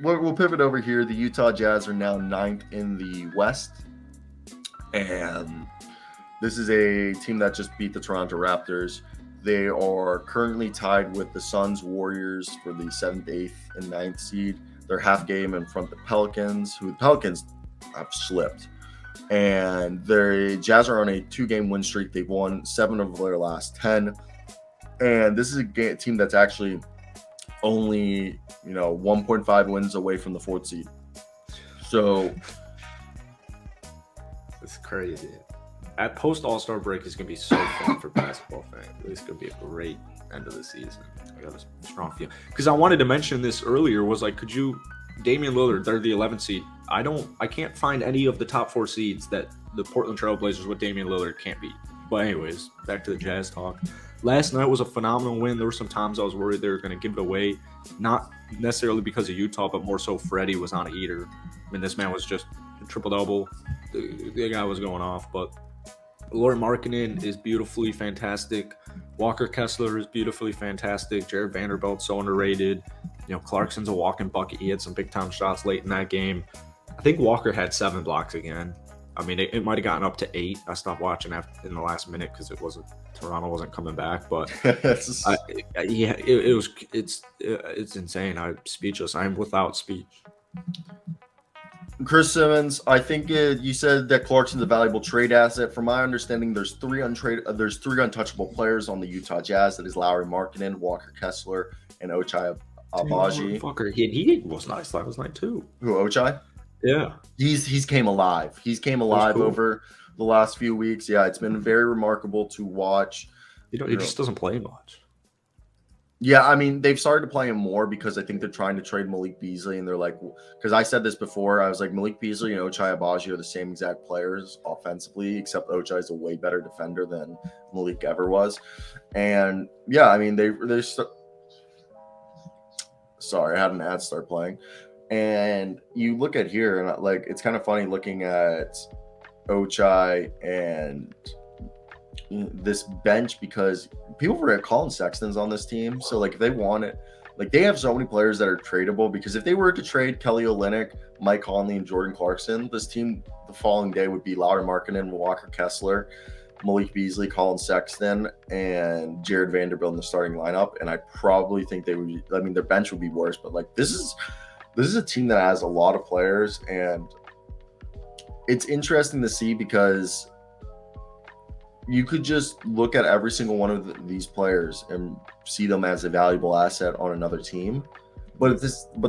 we'll pivot over here. The Utah Jazz are now ninth in the West, and this is a team that just beat the Toronto Raptors. They are currently tied with the Suns, Warriors for the 7th, 8th, and 9th seed. They're half game in front of the Pelicans, who the Pelicans have slipped. And the Jazz are on a 2-game win streak. They've won 7 of their last 10. And this is a team that's actually only 1.5 wins away from the 4th seed. So it's crazy. At post All-Star break is going to be so fun for basketball fans. It's going to be a great end of the season. I got a strong feel. Because I wanted to mention this earlier was like, Damian Lillard, they're the 11th seed. I can't find any of the top 4 seeds that the Portland Trail Blazers with Damian Lillard can't beat. But anyways, back to the Jazz talk. Last night was a phenomenal win. There were some times I was worried they were going to give it away. Not necessarily because of Utah, but more so Freddie was on a heater. I mean, this man was just a triple-double. The guy was going off. But Lauri Markkanen is beautifully fantastic. Walker Kessler is beautifully fantastic. Jared Vanderbilt's so underrated. Clarkson's a walking bucket. He had some big-time shots late in that game. I think Walker had 7 blocks again. I mean, it might have gotten up to 8. I stopped watching in the last minute because Toronto wasn't coming back. But it's insane. I'm speechless. I'm without speech. Chris Simmons, I think you said that Clarkson's a valuable trade asset. From my understanding, there's 3 untouchable players on the Utah Jazz. That is Lauri Markkanen, Walker Kessler, and Ochai Agbaji. Fucker, he was nice last night too. Who, Ochai? Yeah, he's came alive. He's came alive cool. Over the last few weeks. Yeah, it's been very remarkable to watch. He just doesn't play much. Yeah, I mean, they've started to play him more because I think they're trying to trade Malik Beasley, and they're like, because I said this before, I was like, Malik Beasley and Ochai Agbaji are the same exact players offensively, except Ochai is a way better defender than Malik ever was. And yeah, I mean, sorry, I had an ad start playing. And you look at here, and like, it's kind of funny looking at Ochai and this bench because people forget Colin Sexton's on this team. So like, if they want it, like, they have so many players that are tradable, because if they were to trade Kelly Olynyk, Mike Conley, and Jordan Clarkson, this team the following day would be Lauri Markkanen, Walker Kessler, Malik Beasley, Colin Sexton, and Jared Vanderbilt in the starting lineup. And I probably think their bench would be worse, but like, this is a team that has a lot of players, and it's interesting to see because you could just look at every single one of these players and see them as a valuable asset on another team. But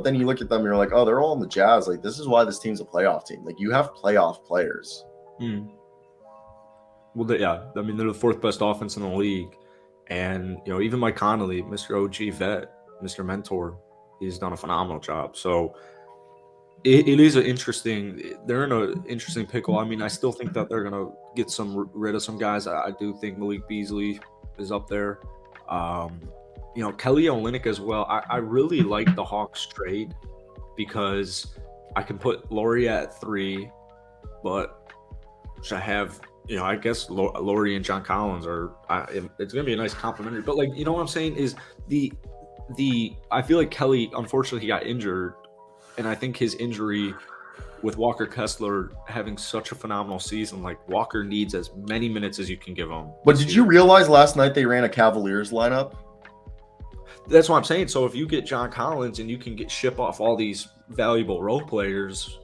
then you look at them and you're like, oh, they're all in the Jazz. Like, this is why this team's a playoff team. Like, you have playoff players. Well, yeah, I mean, they're the 4th best offense in the league. And, even Mike Conley, Mr. OG vet, Mr. Mentor, he's done a phenomenal job. So it is they're in an interesting pickle. I mean, I still think that they're going to get rid of some guys. I do think Malik Beasley is up there. Kelly Olynyk as well. I really like the Hawks trade because I can put Lauri at 3, but I have, I guess Lauri and John Collins it's going to be a nice complimentary. But like, what I'm saying is I feel like Kelly, unfortunately, he got injured. And I think his injury with Walker Kessler having such a phenomenal season, like, Walker needs as many minutes as you can give him. But did you realize last night they ran a Cavaliers lineup? That's what I'm saying. So if you get John Collins and you can ship off all these valuable role players,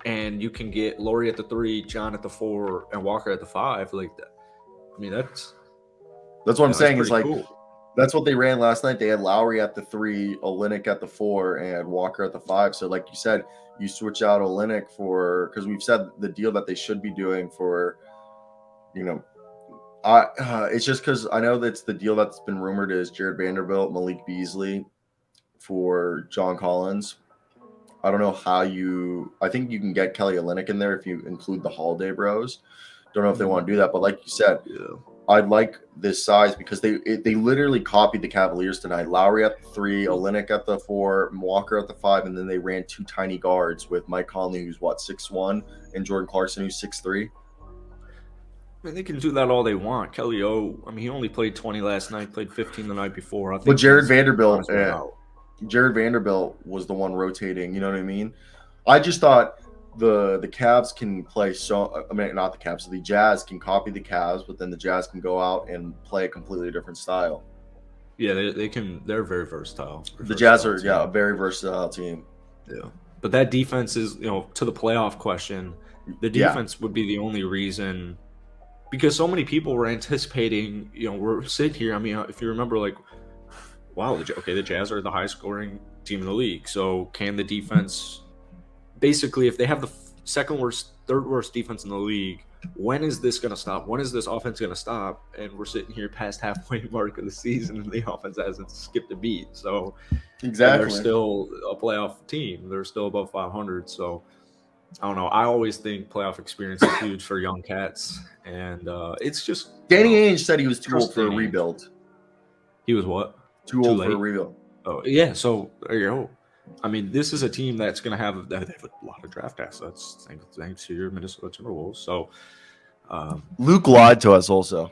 and you can get Lauri at the 3, John at the 4, and Walker at the 5, like that. I mean, that's what I'm saying. Is like, cool. That's what they ran last night. They had Lauri at the 3, Olynyk at the 4, and Walker at the 5. So like you said, you switch out Olynyk because we've said the deal that they should be doing for, it's just because I know that's the deal that's been rumored is Jared Vanderbilt, Malik Beasley for John Collins. I don't know how I think you can get Kelly Olynyk in there if you include the Holiday Bros. Don't know if they want to do that, but like you said, I like this size because they literally copied the Cavaliers tonight. Lauri at the 3, Olynyk at the 4, Walker at the 5, and then they ran 2 tiny guards with Mike Conley, who's 6'1", and Jordan Clarkson, who's 6'3". I mean, they can do that all they want. He only played 20 last night, played 15 the night before. But Jared Vanderbilt, Jared Vanderbilt was the one rotating. You know what I mean? I just thought the Cavs can play so. I mean, not the Cavs. The Jazz can copy the Cavs, but then the Jazz can go out and play a completely different style. Yeah, they can. They're very versatile. The Jazz are a very versatile team. Yeah, but that defense is, to the playoff question. The defense would be the only reason, because so many people were anticipating. We're sitting here. I mean, if you remember, like, wow, the Jazz are the high scoring team in the league. So can the defense, basically, if they have the second worst, third worst defense in the league, when is this going to stop? When is this offense going to stop? And we're sitting here past halfway mark of the season, and the offense hasn't skipped a beat. So exactly, they're still a playoff team. They're still above 500. So I don't know. I always think playoff experience is huge for young cats, and it's just Danny Ainge said he was too old for a rebuild. He was what? Too old for a rebuild. Oh yeah. So there you go. I mean, this is a team that's going to have a lot of draft assets, thanks to your Minnesota Timberwolves. So Luke lied to us also.